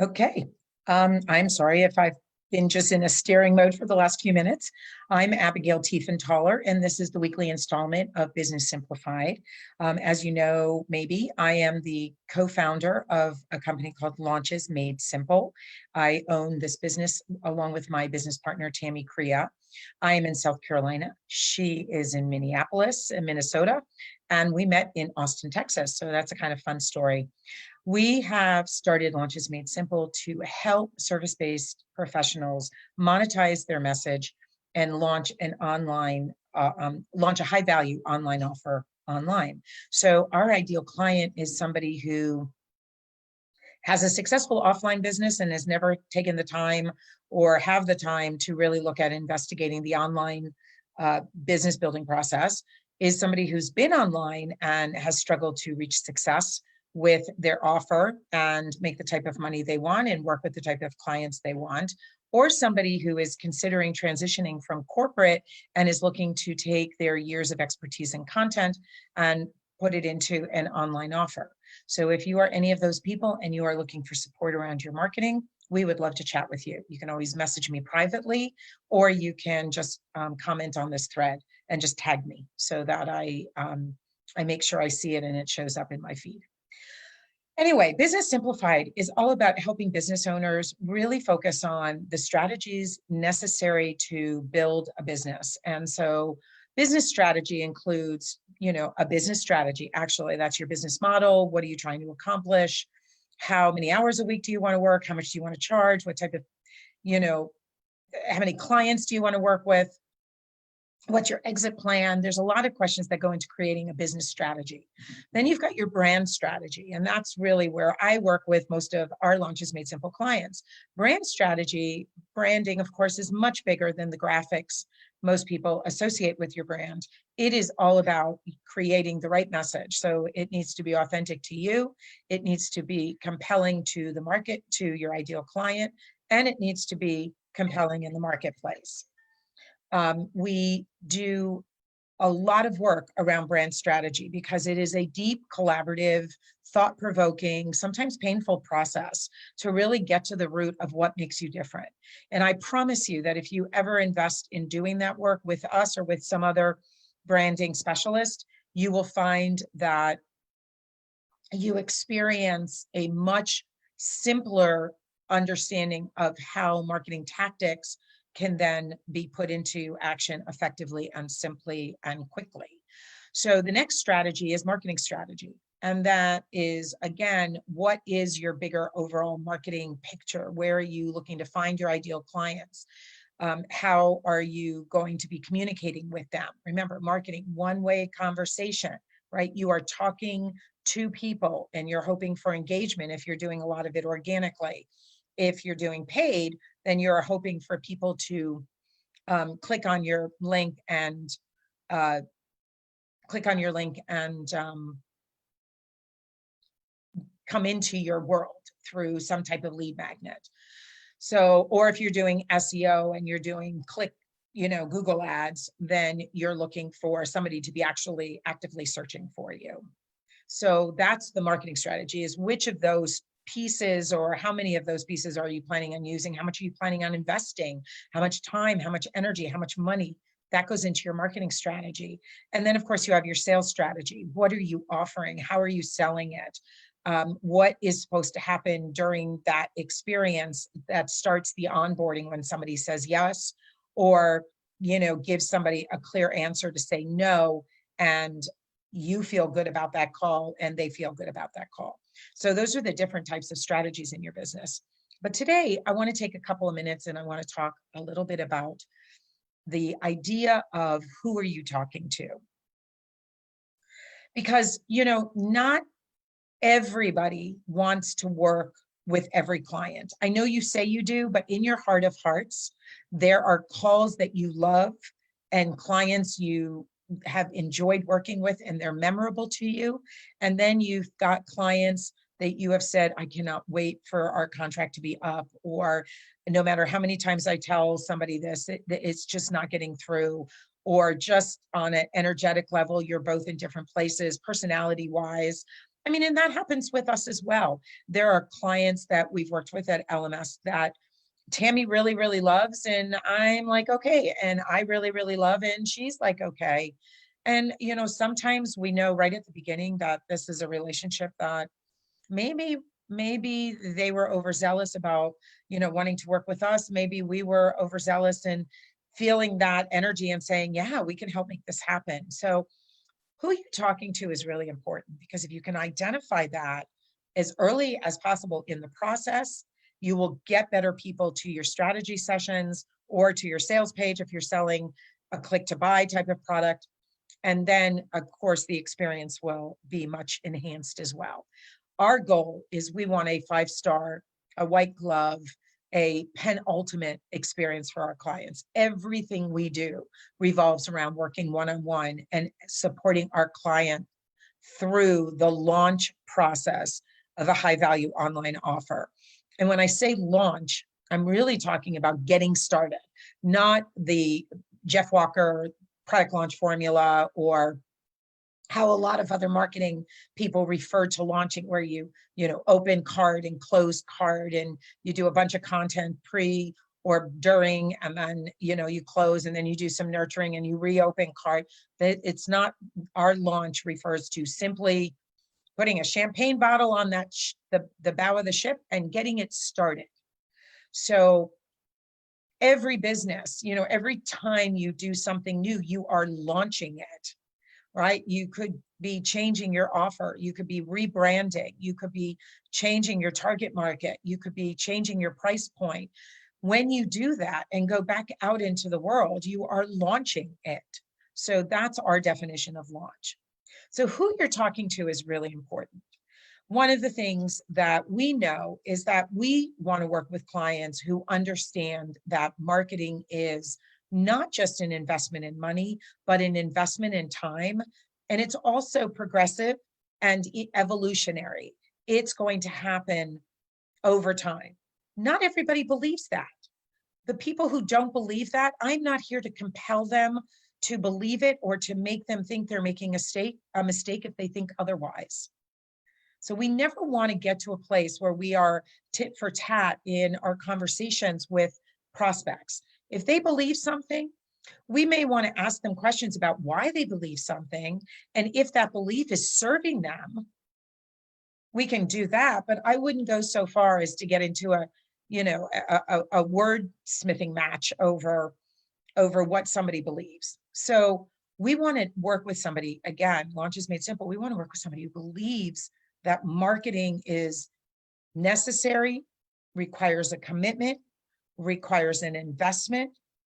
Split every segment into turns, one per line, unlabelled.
Okay. I'm sorry if I've been just in a staring mode for the last few minutes. I'm Abigail Tiefenthaler, and this is the weekly installment of Business Simplified. As you know, maybe I am the co-founder of a company called Launches Made Simple. I own this business along with my business partner, Tammy Crea. I am in South Carolina. She is in Minneapolis and Minnesota, and we met in Austin, Texas. So that's a kind of fun story. We have started Launches Made Simple to help service-based professionals monetize their message and launch an launch a high-value online offer online. So our ideal client is somebody who has a successful offline business and has never taken the time or have the time to really look at investigating the online business building process, is somebody who's been online and has struggled to reach success with their offer and make the type of money they want and work with the type of clients they want, or somebody who is considering transitioning from corporate and is looking to take their years of expertise in content and put it into an online offer. So if you are any of those people and you are looking for support around your marketing, we would love to chat with you. You can always message me privately, or you can just comment on this thread and just tag me so that I make sure I see it and it shows up in my feed. Anyway, Business Simplified is all about helping business owners really focus on the strategies necessary to build a business. And so business strategy includes, a business strategy. Actually, that's your business model. What are you trying to accomplish? How many hours a week do you want to work? How much do you want to charge? What type of, how many clients do you want to work with? What's your exit plan? There's a lot of questions that go into creating a business strategy. Then you've got your brand strategy, and that's really where I work with most of our Launches Made Simple clients. Brand strategy, branding, of course, is much bigger than the graphics most people associate with your brand. It is all about creating the right message. So it needs to be authentic to you. It needs to be compelling to the market, to your ideal client, and it needs to be compelling in the marketplace. We do a lot of work around brand strategy because it is a deep, collaborative, thought-provoking, sometimes painful process to really get to the root of what makes you different. And I promise you that if you ever invest in doing that work with us or with some other branding specialist, you will find that you experience a much simpler understanding of how marketing tactics can then be put into action effectively and simply and quickly. So the next strategy is marketing strategy. And that is, again, what is your bigger overall marketing picture? Where are you looking to find your ideal clients? How are you going to be communicating with them? Remember, marketing, one-way conversation, right? You are talking to people and you're hoping for engagement if you're doing a lot of it organically. If you're doing paid, then you're hoping for people to click on your link and come into your world through some type of lead magnet. So, or if you're doing SEO and you're doing Google ads, then you're looking for somebody to be actually actively searching for you. So that's the marketing strategy, is which of those pieces or how many of those pieces are you planning on using? How much are you planning on investing? How much time, how much energy, how much money? That goes into your marketing strategy. And then of course you have your sales strategy. What are you offering? How are you selling it? What is supposed to happen during that experience that starts the onboarding when somebody says yes, or, gives somebody a clear answer to say no, and you feel good about that call and they feel good about that call. So those are the different types of strategies in your business. But today I want to take a couple of minutes and I want to talk a little bit about the idea of who are you talking to? Because, not everybody wants to work with every client. I know you say you do, but in your heart of hearts, there are calls that you love and clients you have enjoyed working with and they're memorable to you. And then you've got clients that you have said, I cannot wait for our contract to be up, or no matter how many times I tell somebody this, it's just not getting through, or just on an energetic level, you're both in different places, personality wise. I mean, and that happens with us as well. There are clients that we've worked with at LMS that Tammy really, really loves, and I'm like, okay. And I really, really love, and she's like, okay. And, sometimes we know right at the beginning that this is a relationship that maybe they were overzealous about, wanting to work with us. Maybe we were overzealous and feeling that energy and saying, yeah, we can help make this happen. So who you're talking to is really important, because if you can identify that as early as possible in the process, you will get better people to your strategy sessions or to your sales page if you're selling a click to buy type of product. And then, of course, the experience will be much enhanced as well. Our goal is we want a 5-star, a white glove, a penultimate experience for our clients. Everything we do revolves around working one-on-one and supporting our client through the launch process of a high-value online offer. And when I say launch, I'm really talking about getting started, not the Jeff Walker product launch formula, or how a lot of other marketing people refer to launching, where you open cart and close cart, and you do a bunch of content pre or during, and then you close, and then you do some nurturing and you reopen cart. It's not. Our launch refers to simply putting a champagne bottle on that the bow of the ship and getting it started. So every business, every time you do something new, you are launching it, right? You could be changing your offer. You could be rebranding. You could be changing your target market. You could be changing your price point. When you do that and go back out into the world, you are launching it. So that's our definition of launch. So who you're talking to is really important. One of the things that we know is that we want to work with clients who understand that marketing is not just an investment in money, but an investment in time. And it's also progressive and evolutionary. It's going to happen over time. Not everybody believes that. The people who don't believe that, I'm not here to compel them to believe it or to make them think they're making a mistake if they think otherwise. So we never want to get to a place where we are tit for tat in our conversations with prospects. If they believe something, we may want to ask them questions about why they believe something. And if that belief is serving them, we can do that. But I wouldn't go so far as to get into a wordsmithing match over what somebody believes. So we want to work with somebody, again, Launch is Made Simple. We want to work with somebody who believes that marketing is necessary, requires a commitment, requires an investment,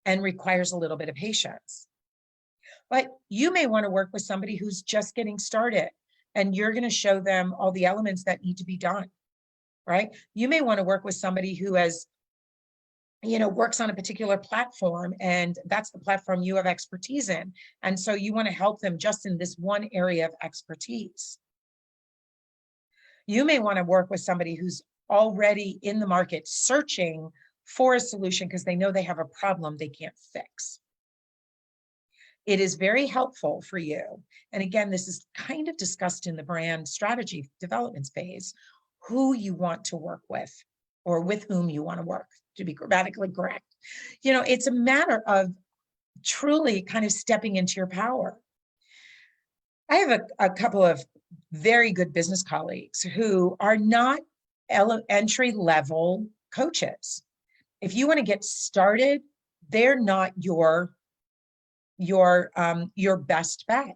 and requires a little bit of patience. But you may want to work with somebody who's just getting started, and you're going to show them all the elements that need to be done, right? You may want to work with somebody who has, works on a particular platform, and that's the platform you have expertise in. And so you want to help them just in this one area of expertise. You may want to work with somebody who's already in the market searching for a solution because they know they have a problem they can't fix. It is very helpful for you. And again, this is kind of discussed in the brand strategy development phase, who you want to work with or with whom you want to work, to be grammatically correct. It's a matter of truly kind of stepping into your power. I have a couple of very good business colleagues who are not entry-level coaches. If you want to get started, they're not your best bet.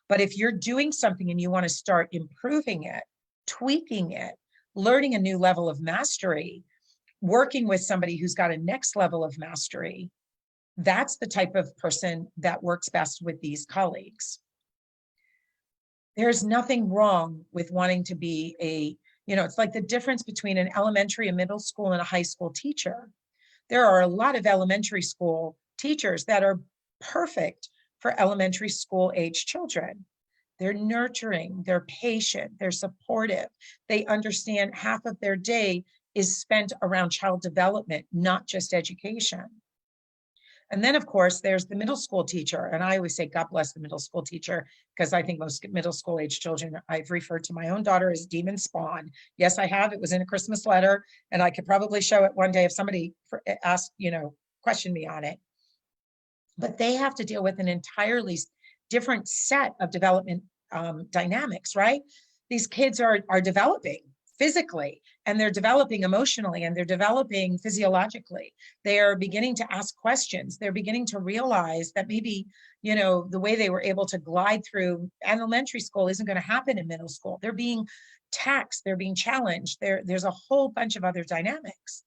But if you're doing something and you want to start improving it, tweaking it, learning a new level of mastery, working with somebody who's got a next level of mastery, that's the type of person that works best with these colleagues. There's nothing wrong with wanting to be it's like the difference between an elementary, a middle school, and a high school teacher. There are a lot of elementary school teachers that are perfect for elementary school age children. They're nurturing, they're patient, they're supportive. They understand half of their day is spent around child development, not just education. And then, of course, there's the middle school teacher. And I always say, God bless the middle school teacher, because I think most middle school age children, I've referred to my own daughter as demon spawn. Yes, I have. It was in a Christmas letter, and I could probably show it one day if somebody asked, questioned me on it. But they have to deal with an entirely different set of development dynamics, right? These kids are developing physically, and they're developing emotionally, and they're developing physiologically. They are beginning to ask questions. They're beginning to realize that maybe, the way they were able to glide through elementary school isn't going to happen in middle school. They're being taxed, they're being challenged. There's a whole bunch of other dynamics.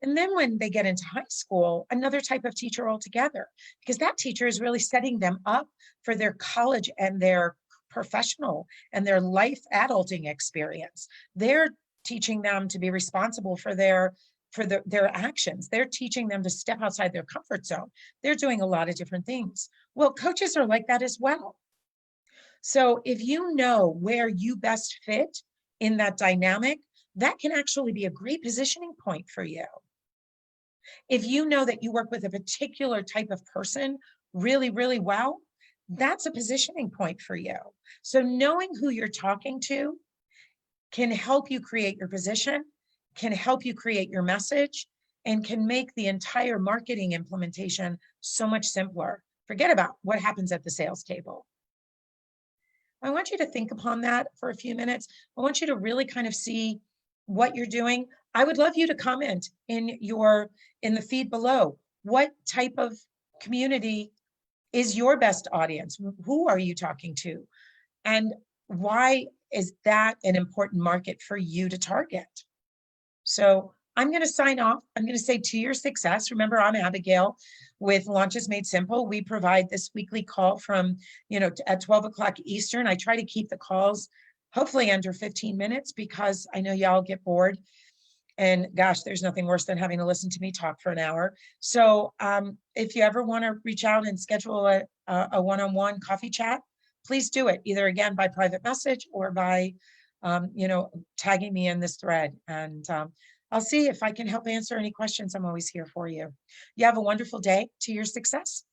And then when they get into high school, another type of teacher altogether, because that teacher is really setting them up for their college and their professional and their life adulting experience. They're teaching them to be responsible for their actions. They're teaching them to step outside their comfort zone. They're doing a lot of different things. Well, coaches are like that as well. So if you know where you best fit in that dynamic, that can actually be a great positioning point for you. If you know that you work with a particular type of person really, really well, that's a positioning point for you. So knowing who you're talking to can help you create your position, can help you create your message, and can make the entire marketing implementation so much simpler. Forget about what happens at the sales table. I want you to think upon that for a few minutes. I want you to really kind of see what you're doing. I would love you to comment in the feed below. What type of community is your best audience? Who are you talking to? And why is that an important market for you to target? So I'm going to sign off. I'm going to say to your success. Remember, I'm Abigail with Launches Made Simple. We provide this weekly call from, at 12 o'clock Eastern. I try to keep the calls hopefully under 15 minutes because I know y'all get bored. And gosh, there's nothing worse than having to listen to me talk for an hour. So if you ever want to reach out and schedule a one-on-one coffee chat, please do it either again by private message or by, tagging me in this thread. And I'll see if I can help answer any questions. I'm always here for you. You have a wonderful day. To your success.